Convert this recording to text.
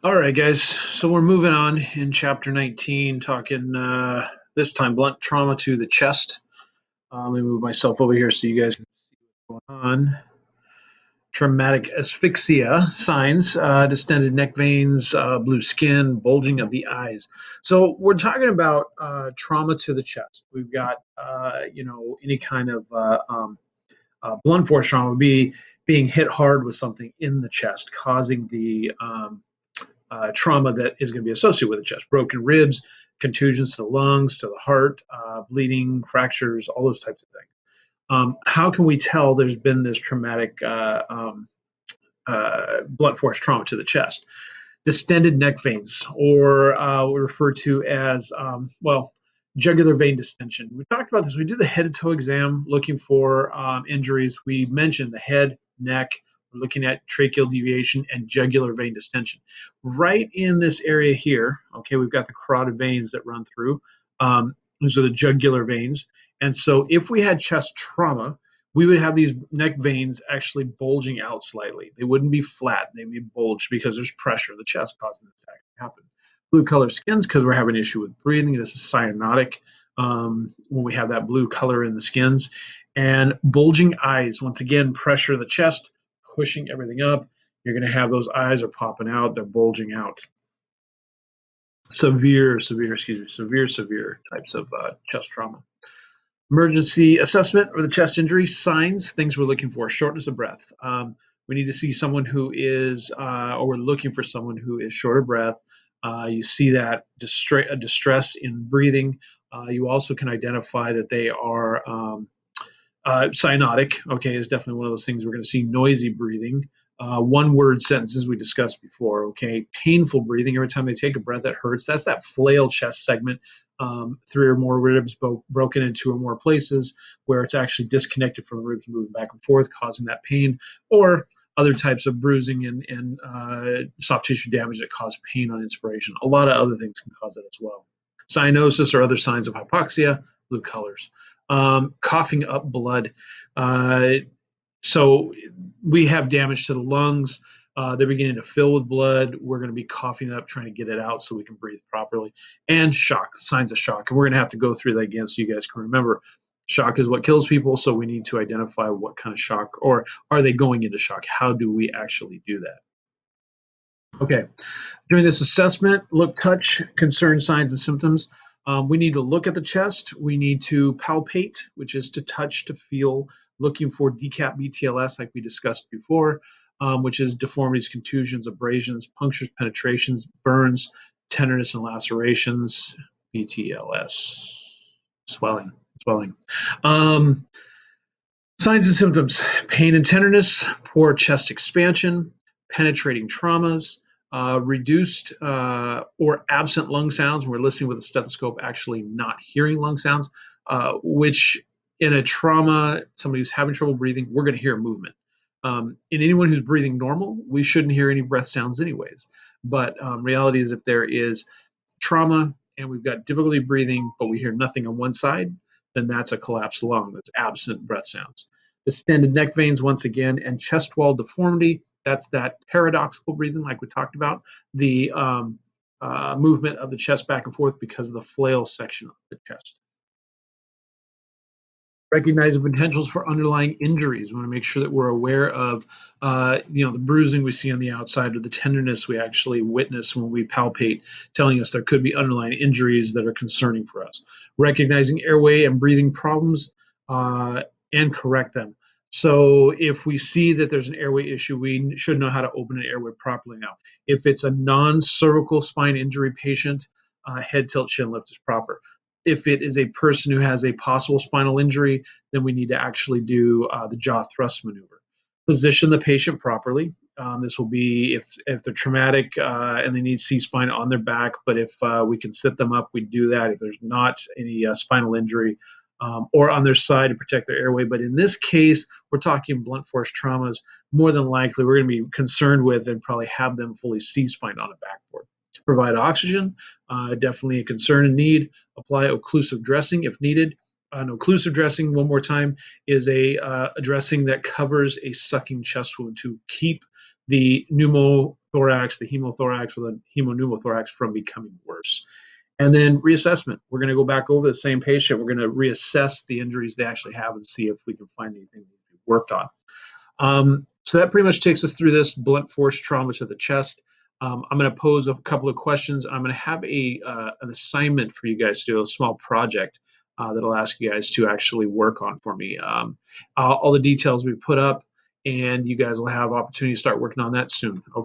All right, guys. So we're moving on in chapter 19, talking this time blunt trauma to the chest. Let me move myself over here so you guys can see what's going on. Traumatic asphyxia signs, distended neck veins, blue skin, bulging of the eyes. So we're talking about trauma to the chest. We've got, any kind of blunt force trauma would be being hit hard with something in the chest, causing the trauma that is going to be associated with the chest, broken ribs, contusions to the lungs, to the heart, bleeding, fractures, all those types of things. How can we tell there's been this traumatic blunt force trauma to the chest? Distended neck veins, or referred to as, jugular vein distension. We talked about this. We did the head to toe exam looking for injuries. We mentioned the head, neck. We're looking at tracheal deviation and jugular vein distension. Right in this area here, okay, we've got the carotid veins that run through. Those are the jugular veins. And so if we had chest trauma, we would have these neck veins actually bulging out slightly. They wouldn't be flat, they'd be bulged because there's pressure in the chest causing this to happen. Blue color skins because we're having an issue with breathing. This is cyanotic when we have that blue color in the skins. And bulging eyes, once again, pressure the chest, pushing everything up. You're going to have those eyes are popping out, they're bulging out. Severe types of chest trauma. Emergency assessment or the chest injury signs, things we're looking for: shortness of breath. We need to see someone who is, or we're looking for someone who is short of breath. You see that distress in breathing. You also can identify that they are cyanotic. Okay, is definitely one of those things we're going to see. Noisy breathing. One word sentences we discussed before. Okay, painful breathing. Every time they take a breath, that hurts. That's that flail chest segment. Three or more ribs broken in two or more places where it's actually disconnected from the ribs moving back and forth, causing that pain, or other types of bruising and soft tissue damage that cause pain on inspiration. A lot of other things can cause that as well. Cyanosis or other signs of hypoxia, blue colors. Coughing up blood. So we have damage to the lungs. They're beginning to fill with blood. We're going to be coughing it up, trying to get it out so we can breathe properly. And shock, signs of shock. And we're going to have to go through that again so you guys can remember. Shock is what kills people, so we need to identify what kind of shock, or are they going into shock? How do we actually do that? Okay, during this assessment, look, touch, concern, signs, and symptoms. We need to look at the chest. We need to palpate, which is to touch, to feel, looking for decap BTLS, like we discussed before, which is deformities, contusions, abrasions, punctures, penetrations, burns, tenderness, and lacerations, BTLS, swelling. Signs and symptoms: pain and tenderness, poor chest expansion, penetrating traumas, reduced or absent lung sounds. We're listening with a stethoscope, actually not hearing lung sounds, which in a trauma, somebody who's having trouble breathing, we're going to hear movement. In anyone who's breathing normal, we shouldn't hear any breath sounds anyways. But reality is, if there is trauma and we've got difficulty breathing, but we hear nothing on one side, then that's a collapsed lung. That's absent breath sounds. Distended neck veins, once again, and chest wall deformity. That's that paradoxical breathing, like we talked about, the movement of the chest back and forth because of the flail section of the chest. Recognize the potentials for underlying injuries. We want to make sure that we're aware of, the bruising we see on the outside, or the tenderness we actually witness when we palpate, telling us there could be underlying injuries that are concerning for us. Recognizing airway and breathing problems and correct them. So if we see that there's an airway issue, we should know how to open an airway properly now. If it's a non-cervical spine injury patient, head tilt, chin lift is proper. If it is a person who has a possible spinal injury, then we need to actually do the jaw thrust maneuver. Position the patient properly. This will be if they're traumatic and they need C-spine on their back, but if we can sit them up, we do that. If there's not any spinal injury, or on their side to protect their airway. But in this case, we're talking blunt force traumas. More than likely, we're going to be concerned with and probably have them fully C-spine on a backboard. To provide oxygen, definitely a concern and need. Apply occlusive dressing if needed. An occlusive dressing, one more time, is a dressing that covers a sucking chest wound to keep the thorax, the hemothorax, or the hemopneumothorax from becoming worse. And then reassessment. We're going to go back over the same patient. We're going to reassess the injuries they actually have and see if we can find anything that we worked on. So that pretty much takes us through this blunt force trauma to the chest. I'm going to pose a couple of questions. I'm going to have an assignment for you guys to do, a small project that I'll ask you guys to actually work on for me. All the details we put up, and you guys will have opportunity to start working on that soon. Okay.